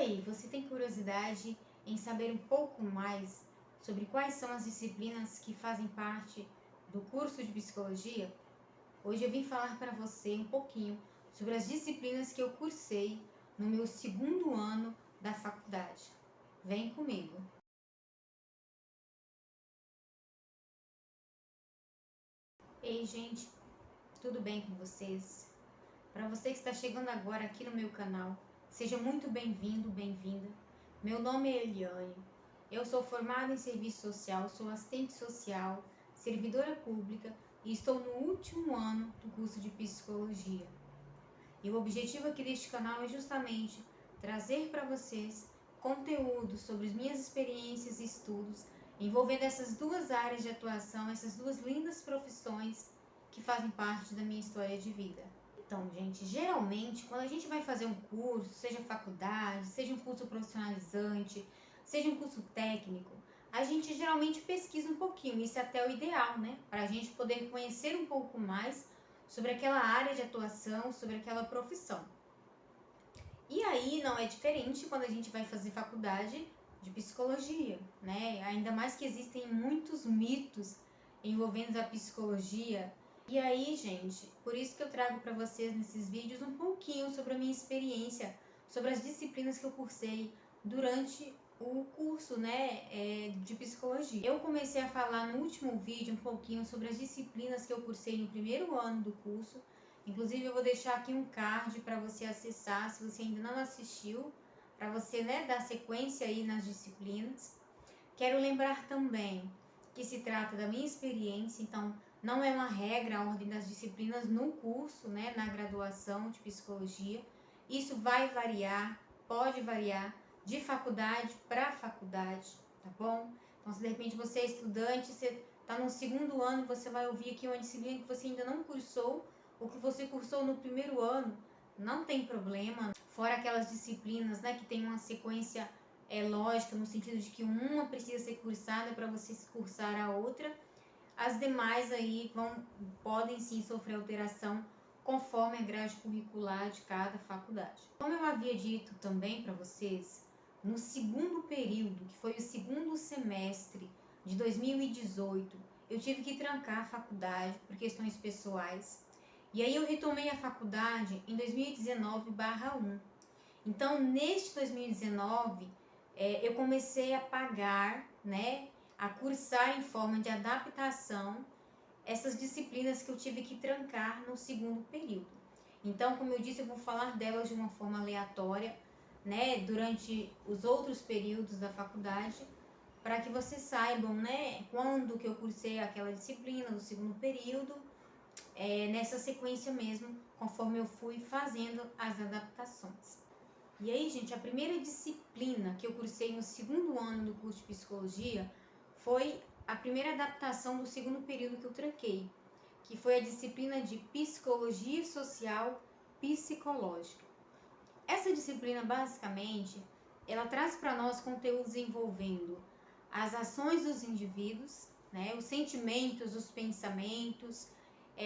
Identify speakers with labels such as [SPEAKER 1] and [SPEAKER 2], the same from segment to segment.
[SPEAKER 1] aí, você tem curiosidade em saber um pouco mais sobre quais são as disciplinas que fazem parte do curso de psicologia? Hoje eu vim falar para você um pouquinho sobre as disciplinas que eu cursei no meu segundo ano da faculdade. Vem comigo! Ei, gente, tudo bem com vocês? Para você que está chegando agora aqui no meu canal, seja muito bem-vindo, bem-vinda. Meu nome é Eliane, eu sou formada em serviço social, sou assistente social, servidora pública e estou no último ano do curso de psicologia. E o objetivo aqui deste canal é justamente trazer para vocês conteúdo sobre as minhas experiências e estudos envolvendo essas duas áreas de atuação, essas duas lindas profissões que fazem parte da minha história de vida. Então, gente, geralmente, quando a gente vai fazer um curso, seja faculdade, seja um curso profissionalizante, seja um curso técnico, a gente geralmente pesquisa um pouquinho, isso é até o ideal, né? Para a gente poder conhecer um pouco mais sobre aquela área de atuação, sobre aquela profissão. E aí não é diferente quando a gente vai fazer faculdade de psicologia, né? Ainda mais que existem muitos mitos envolvendo a psicologia. E aí, gente, por isso que eu trago para vocês nesses vídeos um pouquinho sobre a minha experiência, sobre as disciplinas que eu cursei durante o curso, né, de psicologia. Eu comecei a falar no último vídeo um pouquinho sobre as disciplinas que eu cursei no primeiro ano do curso. Inclusive, eu vou deixar aqui um card para você acessar, se você ainda não assistiu, para você, né, dar sequência aí nas disciplinas. Quero lembrar também que se trata da minha experiência, então não é uma regra a ordem das disciplinas no curso, né, na graduação de psicologia. Isso vai variar, pode variar de faculdade para faculdade, tá bom? Então, se de repente você é estudante, você está no segundo ano, você vai ouvir aqui uma disciplina que você ainda não cursou, ou que você cursou no primeiro ano, não tem problema. Fora aquelas disciplinas, né, que tem uma sequência lógica, no sentido de que uma precisa ser cursada para você cursar a outra, as demais aí podem sim sofrer alteração conforme a grade curricular de cada faculdade. Como eu havia dito também para vocês, no segundo período, que foi o segundo semestre de 2018, eu tive que trancar a faculdade por questões pessoais. E aí eu retomei a faculdade em 2019/1. Então, neste 2019, eu comecei a pagar, né, a cursar em forma de adaptação essas disciplinas que eu tive que trancar no segundo período. Então, como eu disse, eu vou falar delas de uma forma aleatória, né, durante os outros períodos da faculdade, para que vocês saibam, né, quando que eu cursei aquela disciplina no segundo período, nessa sequência mesmo, conforme eu fui fazendo as adaptações. E aí, gente, a primeira disciplina que eu cursei no segundo ano do curso de psicologia foi a primeira adaptação do segundo período que eu tranquei, que foi a disciplina de psicologia social psicológica. Essa disciplina, basicamente, ela traz para nós conteúdos envolvendo as ações dos indivíduos, né, os sentimentos, os pensamentos,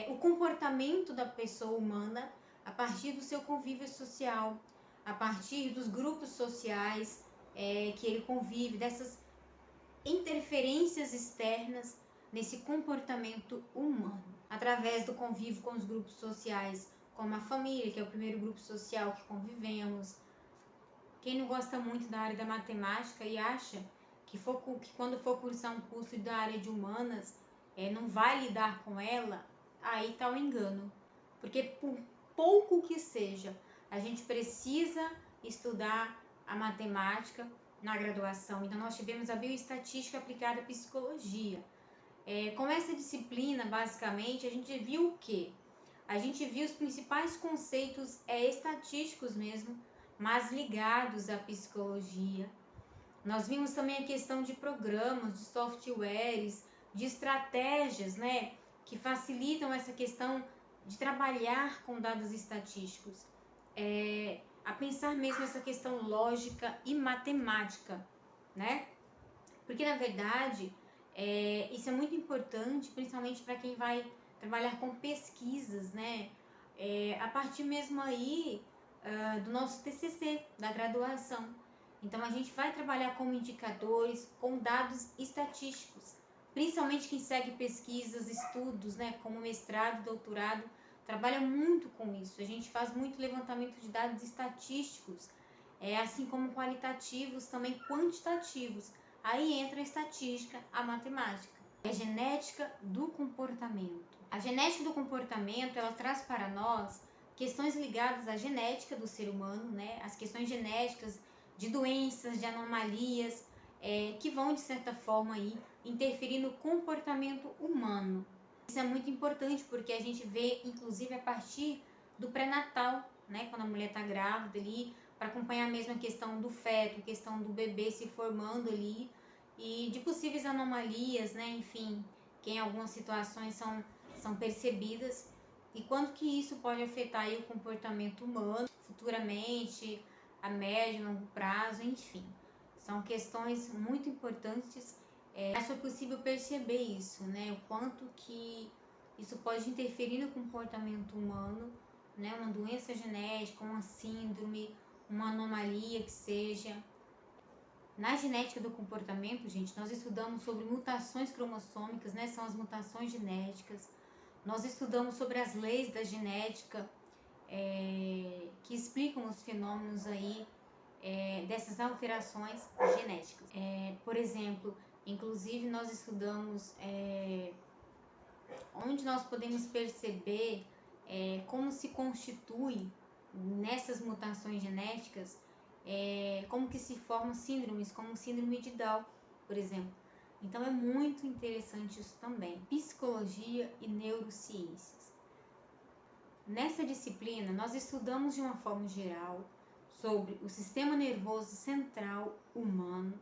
[SPEAKER 1] o comportamento da pessoa humana a partir do seu convívio social, a partir dos grupos sociais que ele convive, dessas interferências externas nesse comportamento humano, através do convívio com os grupos sociais, como a família, que é o primeiro grupo social que convivemos. Quem não gosta muito da área da matemática e acha que quando for cursar um curso da área de humanas, não vai lidar com ela, aí está o engano. Porque por pouco que seja, a gente precisa estudar a matemática na graduação. Então, nós tivemos a bioestatística aplicada à psicologia. Com essa disciplina, basicamente, a gente viu o quê? A gente viu os principais conceitos estatísticos mesmo, mas ligados à psicologia. Nós vimos também a questão de programas, de softwares, de estratégias, né, que facilitam essa questão de trabalhar com dados estatísticos, a pensar mesmo essa questão lógica e matemática, né? Porque, na verdade, isso é muito importante, principalmente para quem vai trabalhar com pesquisas, né? A partir mesmo aí do nosso TCC, da graduação. Então a gente vai trabalhar com indicadores, com dados estatísticos, principalmente quem segue pesquisas, estudos, né, como mestrado, doutorado, trabalha muito com isso. A gente faz muito levantamento de dados estatísticos, assim como qualitativos, também quantitativos. Aí entra a estatística, a matemática. A genética do comportamento. A genética do comportamento, ela traz para nós questões ligadas à genética do ser humano, né? As questões genéticas de doenças, de anomalias, que vão, de certa forma, aí, interferir no comportamento humano. Isso é muito importante porque a gente vê, inclusive, a partir do pré-natal, né? Quando a mulher está grávida ali, para acompanhar mesmo a questão do feto, a questão do bebê se formando ali e de possíveis anomalias, né? Enfim, que em algumas situações são percebidas e quanto que isso pode afetar aí o comportamento humano futuramente, a médio e longo prazo, enfim. São questões muito importantes. Mas foi possível perceber isso, né? O quanto que isso pode interferir no comportamento humano, né? Uma doença genética, uma síndrome, uma anomalia que seja. Na genética do comportamento, gente, nós estudamos sobre mutações cromossômicas, né? São as mutações genéticas. Nós estudamos sobre as leis da genética, que explicam os fenômenos aí dessas alterações genéticas. Por exemplo, inclusive nós estudamos onde nós podemos perceber como se constitui nessas mutações genéticas, como que se formam síndromes, como síndrome de Down, por exemplo. Então é muito interessante isso também. Psicologia e neurociências. Nessa disciplina, nós estudamos de uma forma geral sobre o sistema nervoso central humano,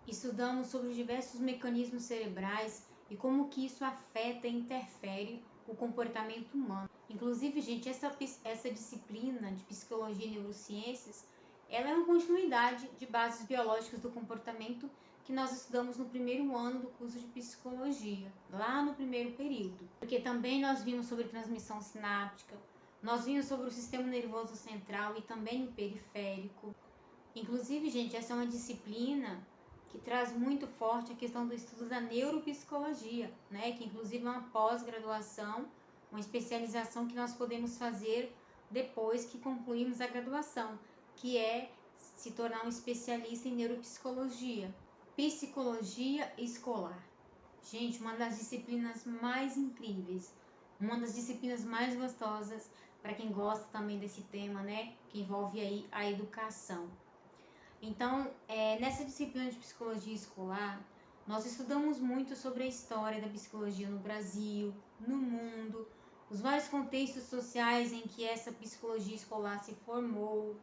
[SPEAKER 1] estudamos sobre os diversos mecanismos cerebrais e como que isso afeta e interfere o comportamento humano. Inclusive, gente, essa disciplina de psicologia e neurociências, ela é uma continuidade de bases biológicas do comportamento que nós estudamos no primeiro ano do curso de psicologia, lá no primeiro período. Porque também nós vimos sobre transmissão sináptica, nós vimos sobre o sistema nervoso central e também o periférico. Inclusive, gente, essa é uma disciplina que traz muito forte a questão do estudo da neuropsicologia, né? Que inclusive é uma pós-graduação, uma especialização que nós podemos fazer depois que concluímos a graduação, que é se tornar um especialista em neuropsicologia. Psicologia escolar. Gente, uma das disciplinas mais incríveis, uma das disciplinas mais gostosas para quem gosta também desse tema, né? Que envolve aí a educação. Então, nessa disciplina de psicologia escolar, nós estudamos muito sobre a história da psicologia no Brasil, no mundo, os vários contextos sociais em que essa psicologia escolar se formou,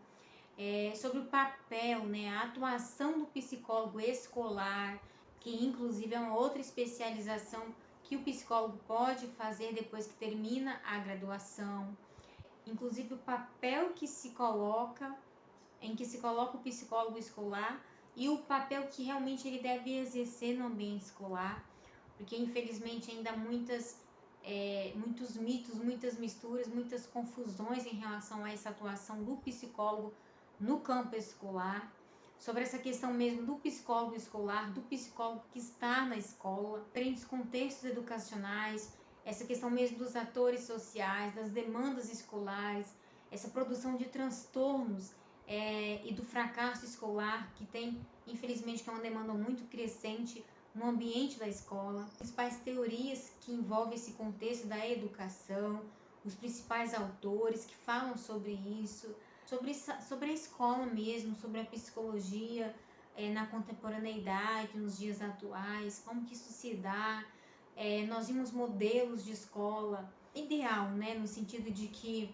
[SPEAKER 1] sobre o papel, né, a atuação do psicólogo escolar, que inclusive é uma outra especialização que o psicólogo pode fazer depois que termina a graduação, inclusive o papel em que se coloca o psicólogo escolar e o papel que realmente ele deve exercer no ambiente escolar, porque infelizmente ainda há muitos mitos, muitas misturas, muitas confusões em relação a essa atuação do psicólogo no campo escolar, sobre essa questão mesmo do psicólogo escolar, do psicólogo que está na escola, diferentes contextos educacionais, essa questão mesmo dos atores sociais, das demandas escolares, essa produção de transtornos e do fracasso escolar, que tem, infelizmente, que é uma demanda muito crescente no ambiente da escola, as principais teorias que envolvem esse contexto da educação, os principais autores que falam sobre isso, sobre a escola mesmo, sobre a psicologia na contemporaneidade, nos dias atuais, como que isso se dá. Nós vimos modelos de escola ideal, né, no sentido de que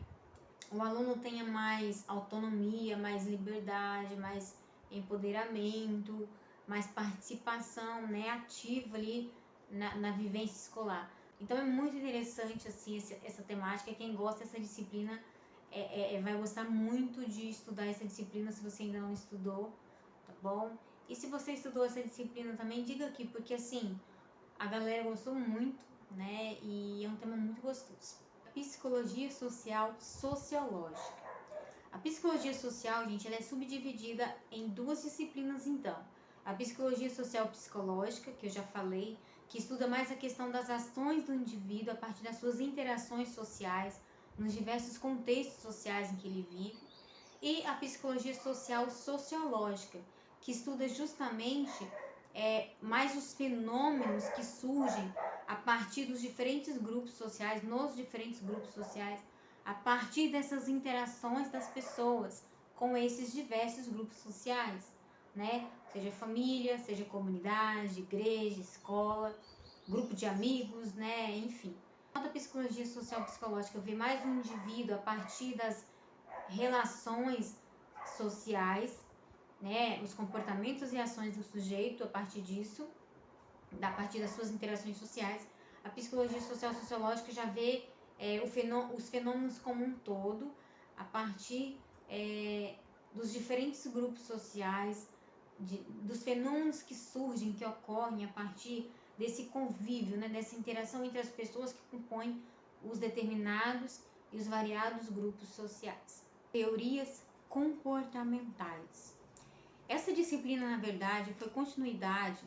[SPEAKER 1] o aluno tenha mais autonomia, mais liberdade, mais empoderamento, mais participação, né, ativa ali na vivência escolar. Então é muito interessante assim essa temática. Quem gosta dessa disciplina vai gostar muito de estudar essa disciplina se você ainda não estudou, tá bom? E se você estudou essa disciplina também, diga aqui, porque assim, a galera gostou muito, né, e é um tema muito gostoso. Psicologia social sociológica. A psicologia social, gente, ela é subdividida em duas disciplinas, então. A psicologia social psicológica, que eu já falei, que estuda mais a questão das ações do indivíduo a partir das suas interações sociais, nos diversos contextos sociais em que ele vive. E a psicologia social sociológica, que estuda justamente mais os fenômenos que surgem a partir dos diferentes grupos sociais, nos diferentes grupos sociais, a partir dessas interações das pessoas com esses diversos grupos sociais, né? Seja família, seja comunidade, igreja, escola, grupo de amigos, né? Enfim. A psicologia social psicológica vê mais um indivíduo a partir das relações sociais, né? Os comportamentos e ações do sujeito a partir disso, a partir das suas interações sociais. A psicologia social sociológica já vê os fenômenos como um todo, a partir dos diferentes grupos sociais, dos fenômenos que surgem, que ocorrem a partir desse convívio, né, dessa interação entre as pessoas que compõem os determinados e os variados grupos sociais. Teorias comportamentais. Essa disciplina, na verdade, foi continuidade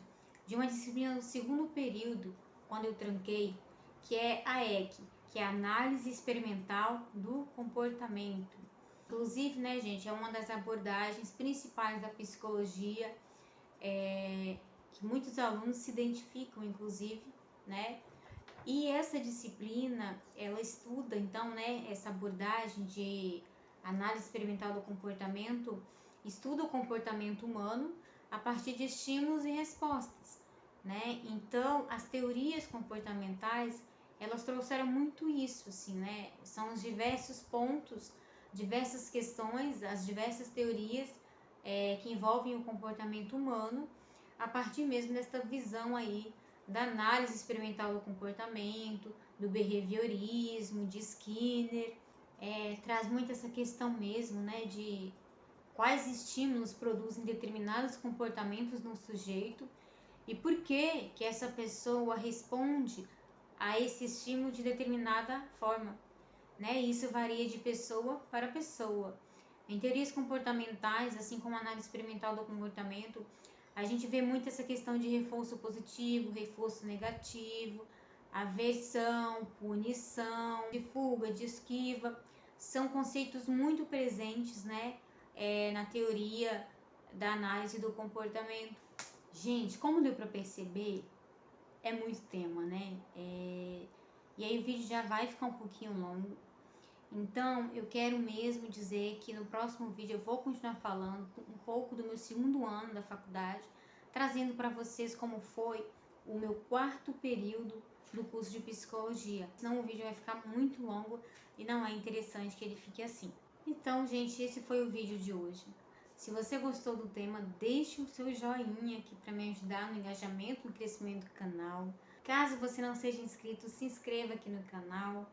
[SPEAKER 1] de uma disciplina do segundo período, quando eu tranquei, que é a EC, que é a Análise Experimental do Comportamento. Inclusive, né, gente, é uma das abordagens principais da psicologia, que muitos alunos se identificam, inclusive, né? E essa disciplina, ela estuda, então, né, essa abordagem de análise experimental do comportamento, estuda o comportamento humano a partir de estímulos e respostas, né? Então, as teorias comportamentais, elas trouxeram muito isso, assim, né? São os diversos pontos, diversas questões, as diversas teorias que envolvem o comportamento humano, a partir mesmo dessa visão aí da análise experimental do comportamento, do behaviorismo, de Skinner, traz muito essa questão mesmo, né, de quais estímulos produzem determinados comportamentos no sujeito e por que essa pessoa responde a esse estímulo de determinada forma, né? Isso varia de pessoa para pessoa. Em teorias comportamentais, assim como a análise experimental do comportamento, a gente vê muito essa questão de reforço positivo, reforço negativo, aversão, punição, de fuga, de esquiva. São conceitos muito presentes, né, na teoria da análise do comportamento. Gente, como deu para perceber, é muito tema, né? E aí o vídeo já vai ficar um pouquinho longo. Então, eu quero mesmo dizer que no próximo vídeo eu vou continuar falando um pouco do meu segundo ano da faculdade, trazendo para vocês como foi o meu quarto período do curso de psicologia. Senão o vídeo vai ficar muito longo e não é interessante que ele fique assim. Então, gente, esse foi o vídeo de hoje. Se você gostou do tema, deixe o seu joinha aqui para me ajudar no engajamento e no crescimento do canal. Caso você não seja inscrito, se inscreva aqui no canal.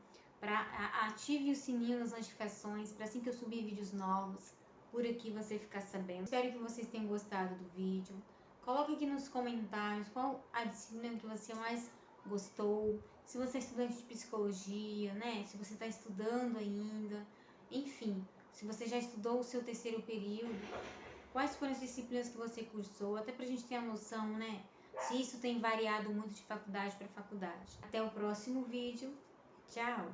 [SPEAKER 1] Ative o sininho das notificações para assim que eu subir vídeos novos, por aqui você ficar sabendo. Espero que vocês tenham gostado do vídeo. Coloque aqui nos comentários qual a disciplina que você mais gostou. Se você é estudante de psicologia, né? Se você está estudando ainda. Enfim, se você já estudou o seu terceiro período. Quais foram as disciplinas que você cursou? Até para a gente ter a noção, né? Se isso tem variado muito de faculdade para faculdade. Até o próximo vídeo. Tchau!